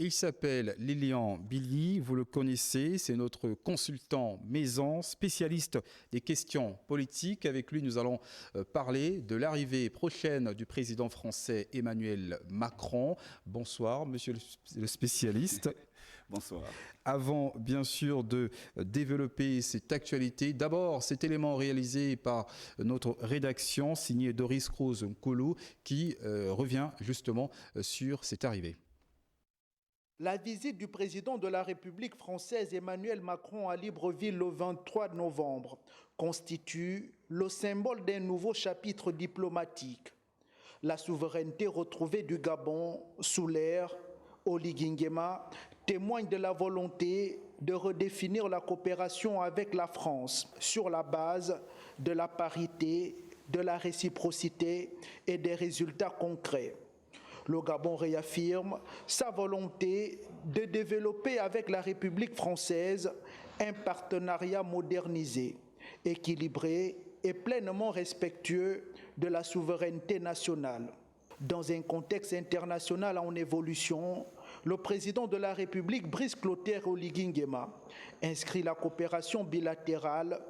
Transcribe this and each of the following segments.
Il s'appelle Lilian Billy, vous le connaissez, c'est notre consultant maison, spécialiste des questions politiques. Avec lui, nous allons parler de l'arrivée prochaine du président français Emmanuel Macron. Bonsoir, monsieur le spécialiste. Bonsoir. Avant, bien sûr, de développer cette actualité, d'abord, cet élément réalisé par notre rédaction, signé Doris Cruz-Nkolo, qui revient justement sur cette arrivée. La visite du président de la République française Emmanuel Macron à Libreville le 23 novembre constitue le symbole d'un nouveau chapitre diplomatique. La souveraineté retrouvée du Gabon sous l'ère Oligui Nguema témoigne de la volonté de redéfinir la coopération avec la France sur la base de la parité, de la réciprocité et des résultats concrets. Le Gabon réaffirme sa volonté de développer avec la République française un partenariat modernisé, équilibré et pleinement respectueux de la souveraineté nationale. Dans un contexte international en évolution, le président de la République, Brice Clotaire Oligui Nguema, inscrit la coopération bilatérale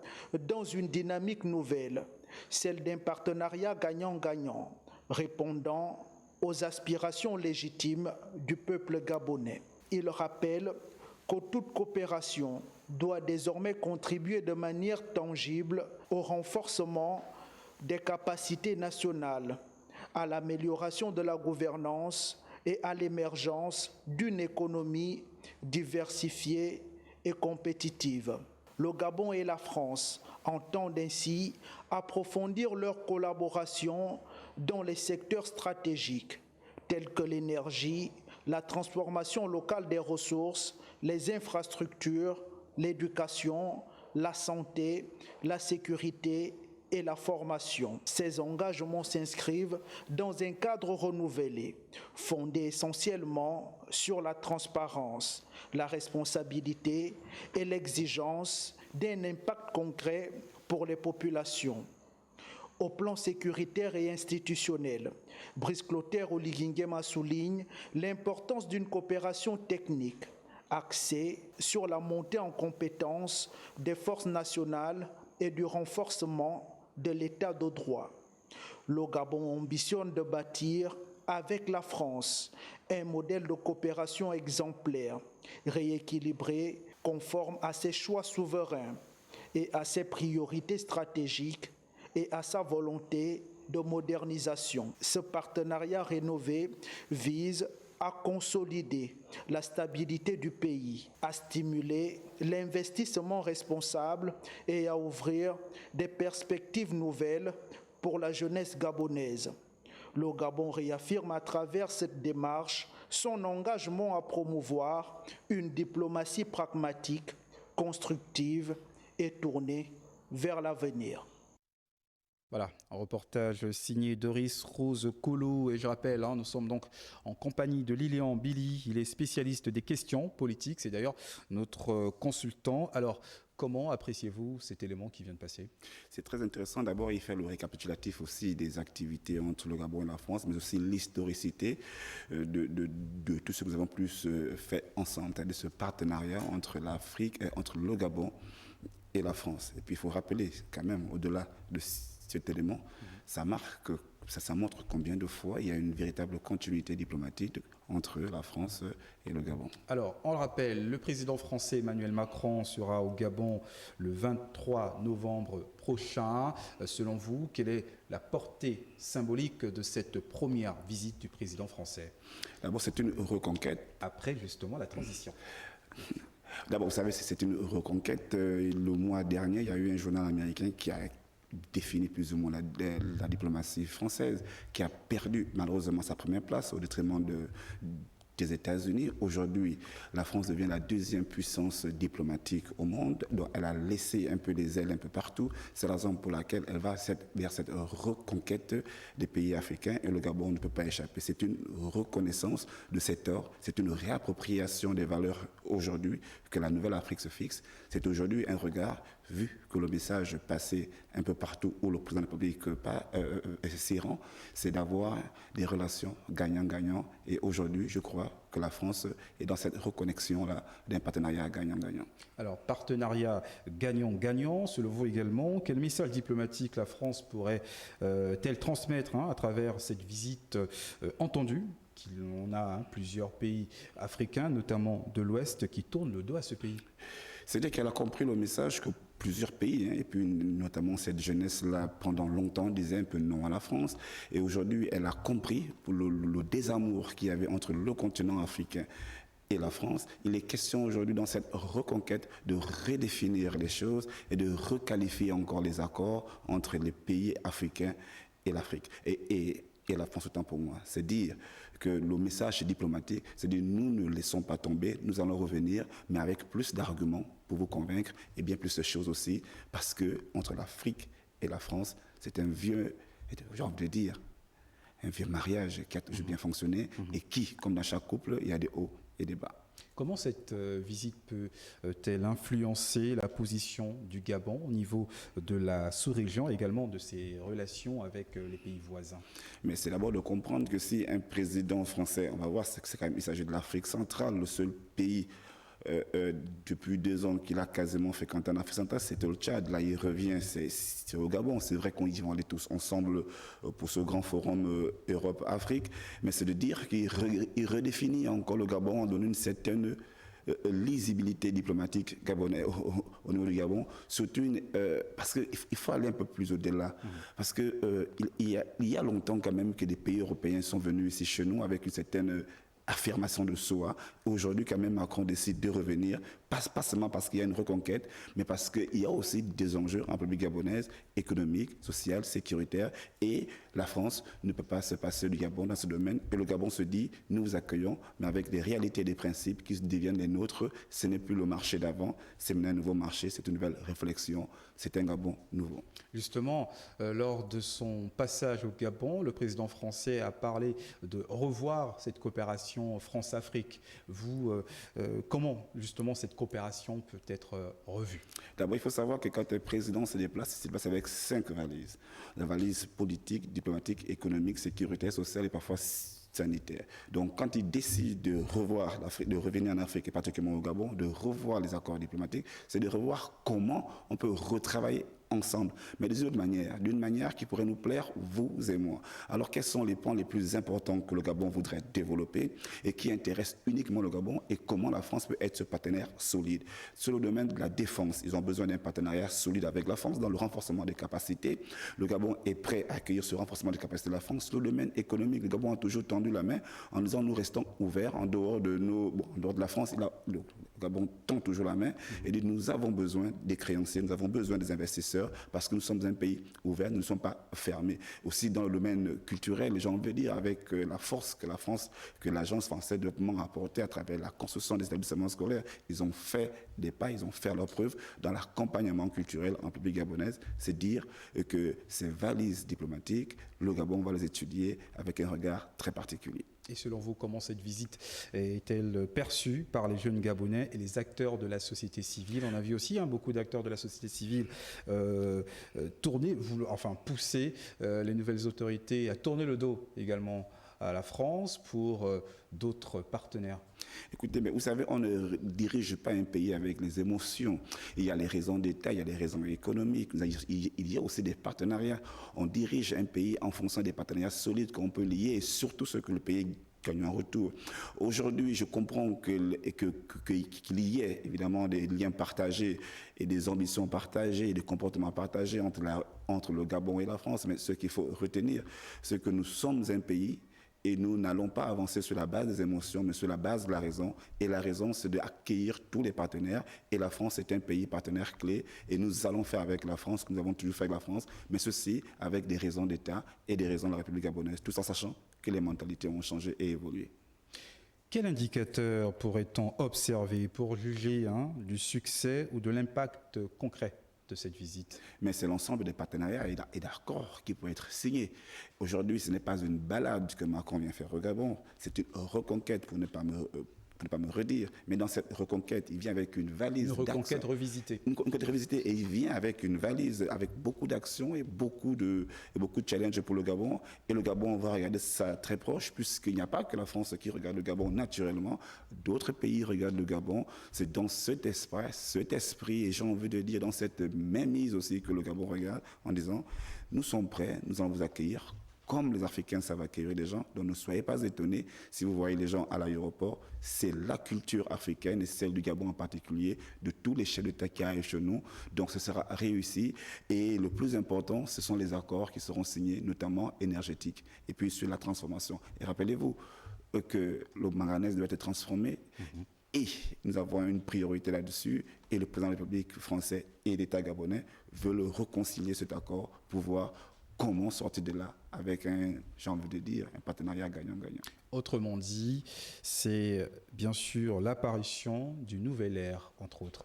dans une dynamique nouvelle, celle d'un partenariat gagnant-gagnant, répondant aux aspirations légitimes du peuple gabonais. Il rappelle que toute coopération doit désormais contribuer de manière tangible au renforcement des capacités nationales, à l'amélioration de la gouvernance et à l'émergence d'une économie diversifiée et compétitive. Le Gabon et la France entendent ainsi approfondir leur collaboration dans les secteurs stratégiques tels que l'énergie, la transformation locale des ressources, les infrastructures, l'éducation, la santé, la sécurité et la formation. Ces engagements s'inscrivent dans un cadre renouvelé, fondé essentiellement sur la transparence, la responsabilité et l'exigence d'un impact concret pour les populations. Au plan sécuritaire et institutionnel, Brice Clotaire Oligui Nguema souligne l'importance d'une coopération technique axée sur la montée en compétences des forces nationales et du renforcement de l'état de droit. Le Gabon ambitionne de bâtir avec la France un modèle de coopération exemplaire, rééquilibré, conforme à ses choix souverains et à ses priorités stratégiques et à sa volonté de modernisation. Ce partenariat rénové vise à consolider la stabilité du pays, à stimuler l'investissement responsable et à ouvrir des perspectives nouvelles pour la jeunesse gabonaise. Le Gabon réaffirme à travers cette démarche son engagement à promouvoir une diplomatie pragmatique, constructive et tournée vers l'avenir. Voilà, un reportage signé Doris Cruz-Nkolo et je rappelle, nous sommes donc en compagnie de Lilian Billy, il est spécialiste des questions politiques, c'est d'ailleurs notre consultant. Alors, comment appréciez-vous cet élément qui vient de passer? C'est très intéressant. D'abord, il fait le récapitulatif aussi des activités entre le Gabon et la France, mais aussi l'historicité de tout ce que nous avons plus fait ensemble, c'est-à-dire ce partenariat entre l'Afrique, entre le Gabon et la France. Et puis, il faut rappeler quand même, au-delà de cet élément, ça montre combien de fois il y a une véritable continuité diplomatique entre la France et le Gabon. Alors, on le rappelle, le président français Emmanuel Macron sera au Gabon le 23 novembre prochain. Selon vous, quelle est la portée symbolique de cette première visite du président français? D'abord, c'est une reconquête. Après, justement, la transition. D'abord, vous savez, c'est une reconquête. Le mois dernier, il y a eu un journal américain qui a défini plus ou moins la diplomatie française, qui a perdu malheureusement sa première place au détriment des États-Unis. Aujourd'hui, la France devient la deuxième puissance diplomatique au monde. Donc, elle a laissé un peu les ailes un peu partout. C'est la raison pour laquelle elle va vers cette reconquête des pays africains et le Gabon ne peut pas échapper. C'est une reconnaissance de cet or, c'est une réappropriation des valeurs aujourd'hui que la nouvelle Afrique se fixe. C'est aujourd'hui un regard vu que le message passait un peu partout où le président de la République s'y rend, c'est d'avoir des relations gagnant-gagnant. Et aujourd'hui, je crois que la France est dans cette reconnexion-là d'un partenariat gagnant-gagnant. Alors, partenariat gagnant-gagnant, selon vous également, quel message diplomatique la France pourrait-elle transmettre à travers cette visite entendue? On a plusieurs pays africains, notamment de l'Ouest, qui tournent le dos à ce pays. C'est-à-dire qu'elle a compris le message que plusieurs pays, et puis notamment cette jeunesse-là, pendant longtemps, disait un peu non à la France. Et aujourd'hui, elle a compris le désamour qu'il y avait entre le continent africain et la France. Il est question aujourd'hui, dans cette reconquête, de redéfinir les choses et de requalifier encore les accords entre les pays africains et l'Afrique. Et la France, autant pour moi, c'est dire que le message diplomatique, c'est de nous ne laissons pas tomber, nous allons revenir, mais avec plus d'arguments pour vous convaincre et bien plus de choses aussi, parce que entre l'Afrique et la France, c'est un vieux, j'ai envie de dire, un vieux mariage qui a toujours bien fonctionné et qui, comme dans chaque couple, il y a des hauts et des bas. Comment cette visite peut-elle influencer la position du Gabon au niveau de la sous-région et également de ses relations avec les pays voisins? Mais c'est d'abord de comprendre que si un président français, on va voir, c'est quand même, il s'agit de l'Afrique centrale, le seul pays depuis 2 ans qu'il a quasiment fréquenté en Afrique centrale, c'était le Tchad. Là, il revient, c'est au Gabon. C'est vrai qu'on y va aller tous ensemble pour ce grand forum Europe-Afrique, mais c'est de dire qu'il redéfinit encore le Gabon en donnant une certaine lisibilité diplomatique gabonaise au niveau du Gabon, surtout parce qu'il faut aller un peu plus au-delà, parce que il y a longtemps quand même que des pays européens sont venus ici chez nous avec une certaine affirmation de soi. Aujourd'hui, quand même, Macron décide de revenir, pas seulement parce qu'il y a une reconquête, mais parce qu'il y a aussi des enjeux en République gabonaise, économiques, sociaux, sécuritaires, et la France ne peut pas se passer du Gabon dans ce domaine. Et le Gabon se dit, nous vous accueillons, mais avec des réalités et des principes qui deviennent les nôtres. Ce n'est plus le marché d'avant, c'est maintenant un nouveau marché, c'est une nouvelle réflexion, c'est un Gabon nouveau. Justement, lors de son passage au Gabon, le président français a parlé de revoir cette coopération France-Afrique. Vous, comment justement cette coopération peut être revue? D'abord, il faut savoir que quand un président se déplace, il se déplace avec 5 valises. La valise politique, diplomatique, économique, sécuritaire, sociale et parfois sanitaire. Donc, quand il décide de revoir l'Afrique, de revenir en Afrique et particulièrement au Gabon, de revoir les accords diplomatiques, c'est de revoir comment on peut retravailler ensemble, mais d'une manière qui pourrait nous plaire, vous et moi. Alors, quels sont les points les plus importants que le Gabon voudrait développer et qui intéressent uniquement le Gabon et comment la France peut être ce partenaire solide? Sur le domaine de la défense, ils ont besoin d'un partenariat solide avec la France dans le renforcement des capacités. Le Gabon est prêt à accueillir ce renforcement des capacités de la France. Sur le domaine économique, le Gabon a toujours tendu la main en disant nous restons ouverts en dehors de en dehors de la France. Le Gabon tend toujours la main et dit nous avons besoin des créanciers, nous avons besoin des investisseurs parce que nous sommes un pays ouvert, nous ne sommes pas fermés. Aussi dans le domaine culturel, les gens veulent dire avec la force que la France, que l'Agence française de développement a apporté à travers la construction des établissements scolaires, ils ont fait des pas, ils ont fait leurs preuves dans l'accompagnement culturel en République gabonaise. C'est dire que ces valises diplomatiques, le Gabon va les étudier avec un regard très particulier. Et selon vous, comment cette visite est-elle perçue par les jeunes Gabonais et les acteurs de la société civile? On a vu aussi beaucoup d'acteurs de la société civile pousser les nouvelles autorités à tourner le dos également à la France pour d'autres partenaires. Écoutez, mais vous savez, on ne dirige pas un pays avec les émotions. Il y a les raisons d'État, il y a les raisons économiques, il y a aussi des partenariats. On dirige un pays en fonction des partenariats solides qu'on peut lier et surtout ce que le pays gagne en retour. Aujourd'hui, je comprends qu'il y ait évidemment des liens partagés et des ambitions partagées et des comportements partagés entre le Gabon et la France, mais ce qu'il faut retenir, c'est que nous sommes un pays et nous n'allons pas avancer sur la base des émotions, mais sur la base de la raison. Et la raison, c'est d'accueillir tous les partenaires. Et la France est un pays partenaire clé. Et nous allons faire avec la France, que nous avons toujours fait avec la France, mais ceci avec des raisons d'État et des raisons de la République gabonaise, tout en sachant que les mentalités ont changé et évolué. Quel indicateur pourrait-on observer pour juger du succès ou de l'impact concret de cette visite? Mais c'est l'ensemble des partenariats et d'accords qui pourraient être signés. Aujourd'hui, ce n'est pas une balade que Macron vient faire au Gabon, c'est une reconquête, pour ne pas me pour ne pas me redire. Mais dans cette reconquête, il vient avec une valise Une reconquête d'actions. revisitée. Une reconquête revisitée, et il vient avec une valise, avec beaucoup d'actions et beaucoup de challenges pour le Gabon. Et le Gabon, on va regarder ça très proche, puisqu'il n'y a pas que la France qui regarde le Gabon naturellement. D'autres pays regardent le Gabon. C'est dans cet esprit, et j'ai envie de dire dans cette même mise aussi que le Gabon regarde, en disant, nous sommes prêts, nous allons vous accueillir, comme les Africains savent accueillir les gens. Donc ne soyez pas étonnés si vous voyez les gens à l'aéroport. C'est la culture africaine et celle du Gabon en particulier, de tous les chefs d'État qui arrivent chez nous. Donc ce sera réussi. Et le plus important, ce sont les accords qui seront signés, notamment énergétiques. Et puis sur la transformation. Et rappelez-vous que le manganèse doit être transformé. Et nous avons une priorité là-dessus. Et le président de la République français et l'État gabonais veulent réconcilier cet accord pour voir comment sortir de là avec j'ai envie de dire, un partenariat gagnant-gagnant. Autrement dit, c'est bien sûr l'apparition d'une nouvelle ère, entre autres.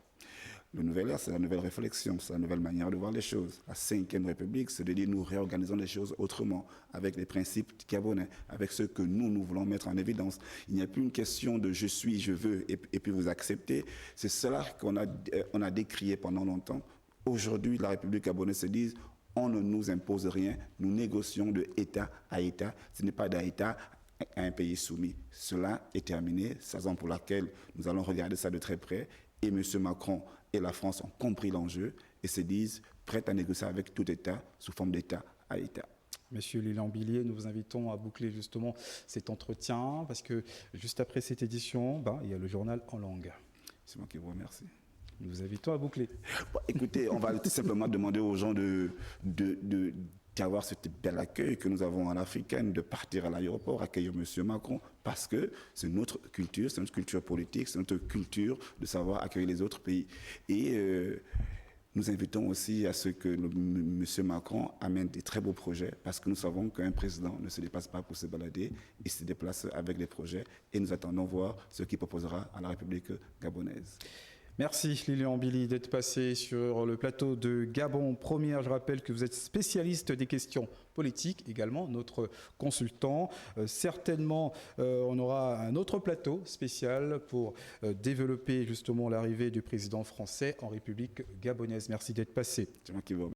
Le nouvel ère, c'est la nouvelle réflexion, c'est la nouvelle manière de voir les choses. La 5e République, c'est de dire nous réorganisons les choses autrement, avec les principes gabonais, avec ce que nous voulons mettre en évidence. Il n'y a plus une question de je suis, je veux, et puis vous acceptez. C'est cela qu'on a décrié pendant longtemps. Aujourd'hui, la République gabonaise se dit on ne nous impose rien, nous négocions de État à État. Ce n'est pas d'un État à un pays soumis. Cela est terminé, c'est la raison pour laquelle nous allons regarder ça de très près. Et M. Macron et la France ont compris l'enjeu et se disent prêts à négocier avec tout État sous forme d'État à État. Monsieur Lilian Billier, nous vous invitons à boucler justement cet entretien parce que juste après cette édition, il y a le journal en langue. C'est moi qui vous remercie. Nous vous invitons à boucler. Bon, écoutez, on va tout simplement demander aux gens d'avoir ce bel accueil que nous avons à l'Africaine, de partir à l'aéroport, accueillir M. Macron, parce que c'est notre culture politique, c'est notre culture de savoir accueillir les autres pays. Et nous invitons aussi à ce que M. Macron amène des très beaux projets, parce que nous savons qu'un président ne se déplace pas pour se balader, il se déplace avec des projets, et nous attendons voir ce qu'il proposera à la République gabonaise. Merci Lilian Billy d'être passé sur le plateau de Gabon Première. Je rappelle que vous êtes spécialiste des questions politiques, également notre consultant. Certainement, on aura un autre plateau spécial pour développer justement l'arrivée du président français en République gabonaise. Merci d'être passé. C'est moi qui vous remercie.